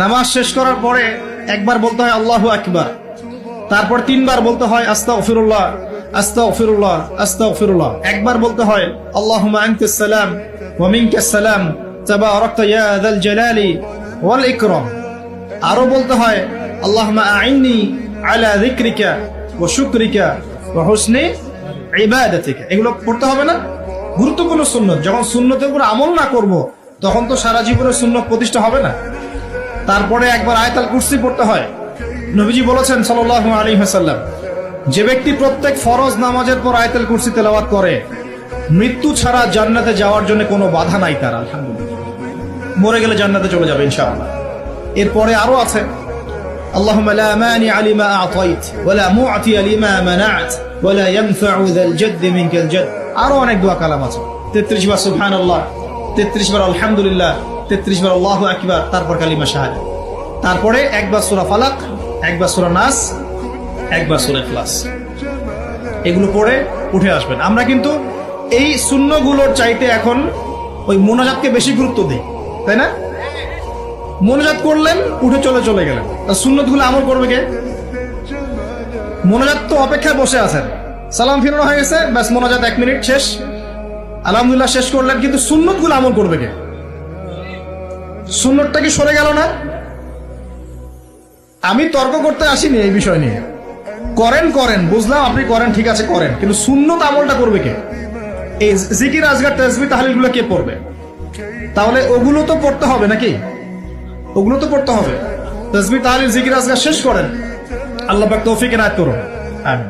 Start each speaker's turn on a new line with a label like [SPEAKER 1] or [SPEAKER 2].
[SPEAKER 1] নামাজ শেষ করার পরে একবার বলতে হয় আল্লাহু আকবার, তারপর তিনবার বলতে হয় আস্তাগফিরুল্লাহ আস্তাগফিরুল্লাহ আস্তাগফিরুল্লাহ। একবার বলতে হয় আল্লাহুম্মা আনতাস সালাম ওয়া মিনকাস সালাম তাবারাকতা ইয়া যাল জালালি ওয়াল ইকরাম। আরো বলতে হয় আল্লাহুম্মা আইন্নি আলা যিকরিকা ওয়া শুকরিকা ওয়া হুসনি ইবাদাতিকা। এগুলো পড়তে হবে না? গুরুত্বপূর্ণ সুন্নত। যখন সুন্নতের উপর আমল না করব তখন তো সারা জীবনের সুন্নত প্রতিষ্ঠা হবে না। তারপরে একবার আয়াতুল কুরসি পড়তে হয়। নবীজি বলেছেন সাল্লাল্লাহু আলাইহি ওয়াসাল্লাম, যে ব্যক্তি প্রত্যেক ফরজ নামাজের পর আয়াতুল কুরসি তেলাওয়াত করে মৃত্যু ছাড়া জান্নাতে যাওয়ার জন্য কোনো বাধা নাই তার। আলহামদুলিল্লাহ, মরে গেলে জান্নাতে চলে যাবে ইনশাআল্লাহ। এরপরে আরো আছে আল্লাহুম্মা লা মানি লিমা আ'তাইত ওয়া লা মু'তি লিমা মানা'ত ওয়া লা ইয়ানফা'ু যাল জাদ মিনকাল জাদ। আরো অনেক দোয়া কালাম আছে। 33 বার সুবহানাল্লাহ, 33 বার আলহামদুলিল্লাহ, 33 বার আল্লাহু আকবার, তারপর কালিমা শাহাদাত। তারপরে একবার সূরা ফালাক, একবার সূরা নাস, একবার সূরা ইখলাস। এগুলো পড়ে উঠে আসবেন। আমরা কিন্তু এই সুন্নগুলোর চাইতে এখন ওই মোনাজাতকে বেশি গুরুত্ব দিই, তাই না? মোনাজাত করলেন, উঠে চলে গেলেন। সুন্নতগুলো আমল করবে কে? মোনাজাত তো অপেক্ষায় বসে আছেন, সালাম ফিরানো হয়ে গেছে, ব্যাস মোনাজাত 1 মিনিট শেষ, আলহামদুলিল্লাহ শেষ করলেন, কিন্তু সুন্নতগুলো আমল করবে কে? সুন্নতটা কি সরে গেল না? আমি তর্ক করতে আসিনি এই বিষয় নিয়ে। করেন বুঝলাম, আপনি করেন, ঠিক আছে করেন, কিন্তু সুন্নত আমলটা করবে কে? এই জিকির আজগার তাসবিহ তাহলিলগুলো কে পড়বে? তাহলে ওগুলো তো পড়তে হবে নাকি? ওগুলো তো পড়তে হবে। তাসবিহ তাহলিল জিকির আজগার শেষ করেন, আল্লাহ পাক তৌফিক এনায়েত করুন।